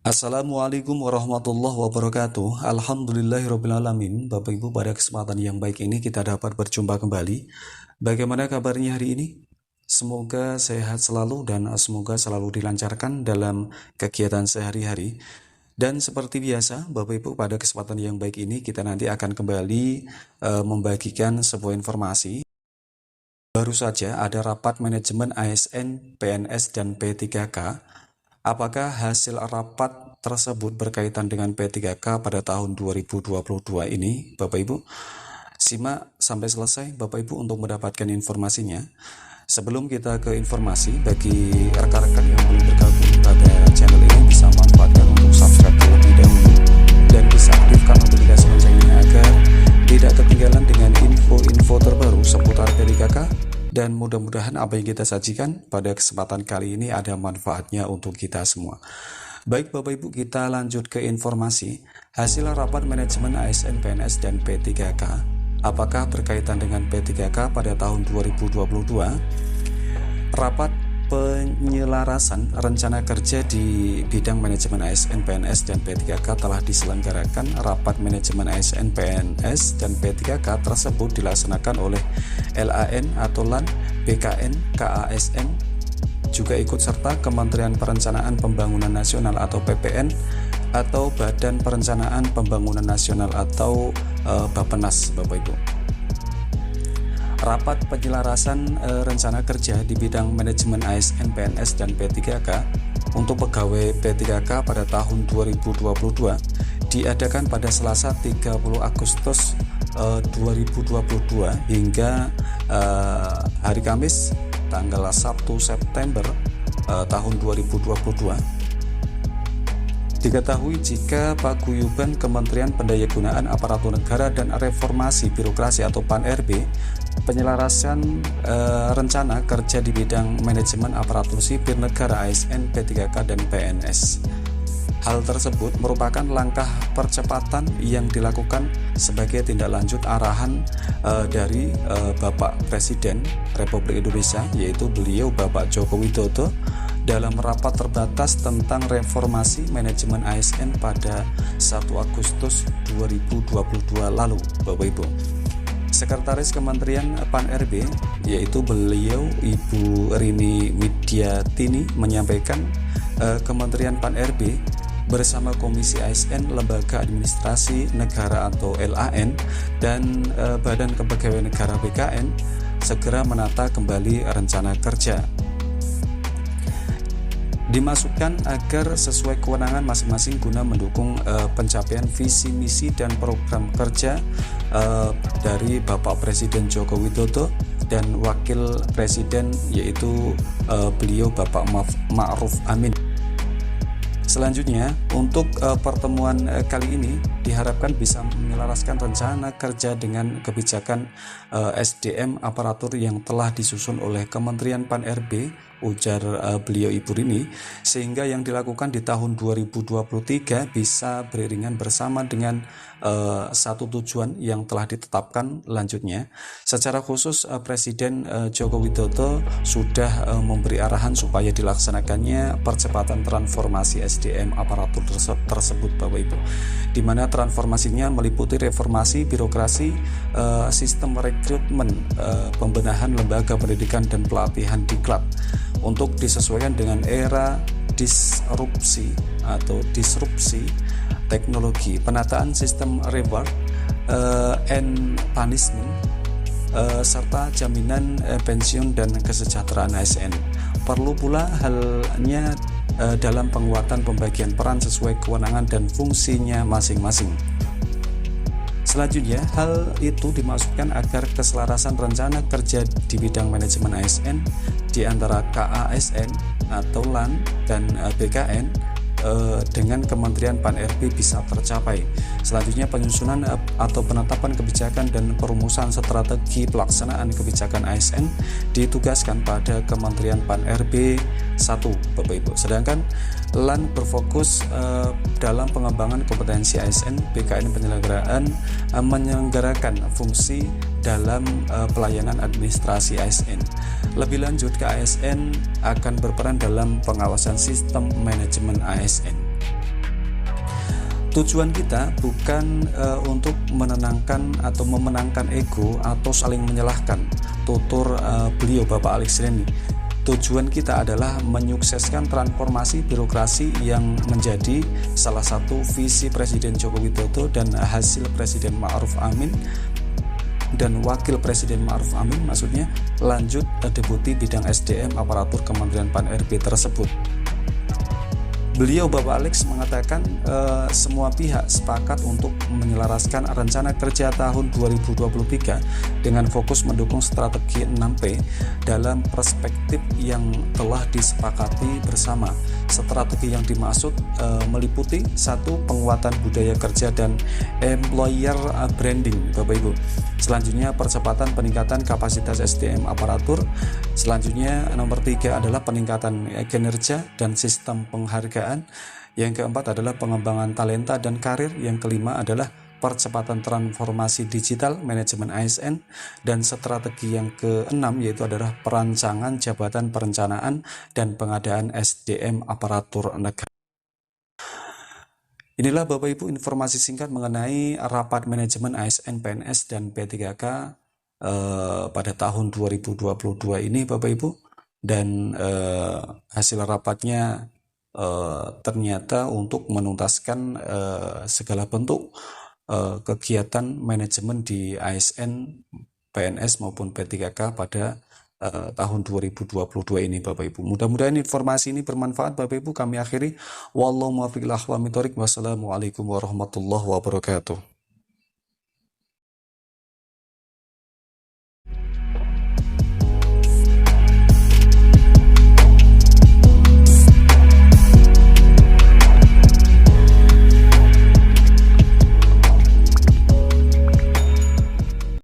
Assalamualaikum warahmatullahi wabarakatuh. Alhamdulillahirrabbilalamin. Bapak Ibu, pada kesempatan yang baik ini kita dapat berjumpa kembali. Bagaimana kabarnya hari ini? Semoga sehat selalu dan semoga selalu dilancarkan dalam kegiatan sehari-hari. Dan seperti biasa, Bapak Ibu, pada kesempatan yang baik ini kita nanti akan kembali membagikan sebuah informasi. Baru saja ada rapat manajemen ASN, PNS, dan P3K. Apakah hasil rapat tersebut berkaitan dengan P3K pada tahun 2022 ini, Bapak Ibu? Simak sampai selesai, Bapak Ibu, untuk mendapatkan informasinya. Sebelum kita ke informasi, bagi rekan-rekan yang belum bergabung pada channel ini, bisa manfaatkan untuk subscribe terlebih dahulu dan bisa aktifkan notifikasi loncengnya agar tidak ketinggalan dengan info-info terbaru seputar P3K. Dan mudah-mudahan apa yang kita sajikan pada kesempatan kali ini ada manfaatnya untuk kita semua. Baik Bapak Ibu, kita lanjut ke informasi. Hasil rapat manajemen ASN, PNS, dan P3K. Apakah berkaitan dengan P3K pada tahun 2022? Rapat penyelarasan rencana kerja di bidang manajemen ASN, PNS, dan P3K telah diselenggarakan. Rapat manajemen ASN, PNS, dan P3K tersebut dilaksanakan oleh LAN atau LAN, BKN, KASN, juga ikut serta Kementerian Perencanaan Pembangunan Nasional atau PPN, atau Badan Perencanaan Pembangunan Nasional atau Bappenas, Bapak Ibu. Rapat penyelarasan rencana kerja di bidang manajemen ASN, PNS, dan P3K untuk pegawai P3K pada tahun 2022 diadakan pada Selasa 30 Agustus 2022 hingga hari Kamis tanggal 1 September tahun 2022. Diketahui jika Paguyuban Kementerian Pendayagunaan Aparatur Negara dan Reformasi Birokrasi atau PAN-RB penyelarasan rencana kerja di bidang manajemen aparatur sipil negara ASN, P3K, dan PNS. Hal tersebut merupakan langkah percepatan yang dilakukan sebagai tindak lanjut arahan dari Bapak Presiden Republik Indonesia, yaitu beliau Bapak Joko Widodo, dalam rapat terbatas tentang reformasi manajemen ASN pada 1 Agustus 2022 lalu, Bapak Ibu. Sekretaris Kementerian PAN-RB, yaitu beliau Ibu Rini Widiatini, menyampaikan Kementerian PAN-RB bersama Komisi ASN, Lembaga Administrasi Negara atau LAN, dan Badan Kepegawaian Negara BKN segera menata kembali rencana kerja. Dimasukkan agar sesuai kewenangan masing-masing guna mendukung pencapaian visi misi dan program kerja dari Bapak Presiden Joko Widodo dan Wakil Presiden, yaitu beliau Bapak Ma'ruf Amin. Selanjutnya, untuk pertemuan kali ini diharapkan bisa menyelaraskan rencana kerja dengan kebijakan SDM aparatur yang telah disusun oleh Kementerian PAN-RB, ujar beliau Ibu Rini, sehingga yang dilakukan di tahun 2023 bisa beriringan bersama dengan satu tujuan yang telah ditetapkan lanjutnya. Secara khusus Presiden Joko Widodo sudah memberi arahan supaya dilaksanakannya percepatan transformasi SDM aparatur tersebut, Bapak Ibu, di mana transformasinya meliputi reformasi birokrasi, sistem rekrutmen, pembenahan lembaga pendidikan dan pelatihan diklat untuk disesuaikan dengan era disrupsi teknologi, penataan sistem reward and punishment, serta jaminan pensiun dan kesejahteraan ASN. Perlu pula halnya dalam penguatan pembagian peran sesuai kewenangan dan fungsinya masing-masing. Selanjutnya, hal itu dimaksudkan agar keselarasan rencana kerja di bidang manajemen ASN di antara KASN atau LAN dan BKN dengan Kementerian PAN-RB bisa tercapai. Selanjutnya, penyusunan atau penetapan kebijakan dan perumusan strategi pelaksanaan kebijakan ASN ditugaskan pada Kementerian PAN-RB 1, Bapak Ibu. Sedangkan LAN berfokus dalam pengembangan kompetensi ASN, BKN menyelenggarakan fungsi dalam pelayanan administrasi ASN. Lebih lanjut, KASN akan berperan dalam pengawasan sistem manajemen ASN. Tujuan kita bukan untuk menenangkan atau memenangkan ego atau saling menyalahkan, tutur beliau Bapak Alex Reni. Tujuan kita adalah menyukseskan transformasi birokrasi yang menjadi salah satu visi Presiden Joko Widodo dan hasil Presiden Ma'ruf Amin dan Wakil Presiden Ma'ruf Amin, maksudnya lanjut Deputi Bidang SDM Aparatur Kementerian Pan-RB tersebut. Beliau Bapak Alex mengatakan semua pihak sepakat untuk menyelaraskan rencana kerja tahun 2023 dengan fokus mendukung strategi 6P dalam perspektif yang telah disepakati bersama. Strategi yang dimaksud meliputi 1. Penguatan budaya kerja dan employer branding, Bapak Ibu. Selanjutnya percepatan peningkatan kapasitas SDM aparatur. Selanjutnya nomor 3 adalah peningkatan kinerja dan sistem penghargaan. Yang keempat adalah pengembangan talenta dan karir. Yang kelima adalah percepatan transformasi digital manajemen ASN, dan strategi yang keenam yaitu adalah perancangan jabatan perencanaan dan pengadaan SDM aparatur negara. Inilah Bapak Ibu informasi singkat mengenai rapat manajemen ASN, PNS, dan P3K pada tahun 2022 ini Bapak Ibu. Dan hasil rapatnya ternyata untuk menuntaskan segala bentuk kegiatan manajemen di ASN, PNS maupun P3K pada tahun 2022 ini Bapak Ibu. Mudah-mudahan informasi ini bermanfaat Bapak Ibu. Kami akhiri. Wallahu muwaffiq ila aqwamit thoriq. Wassalamualaikum warahmatullahi wabarakatuh.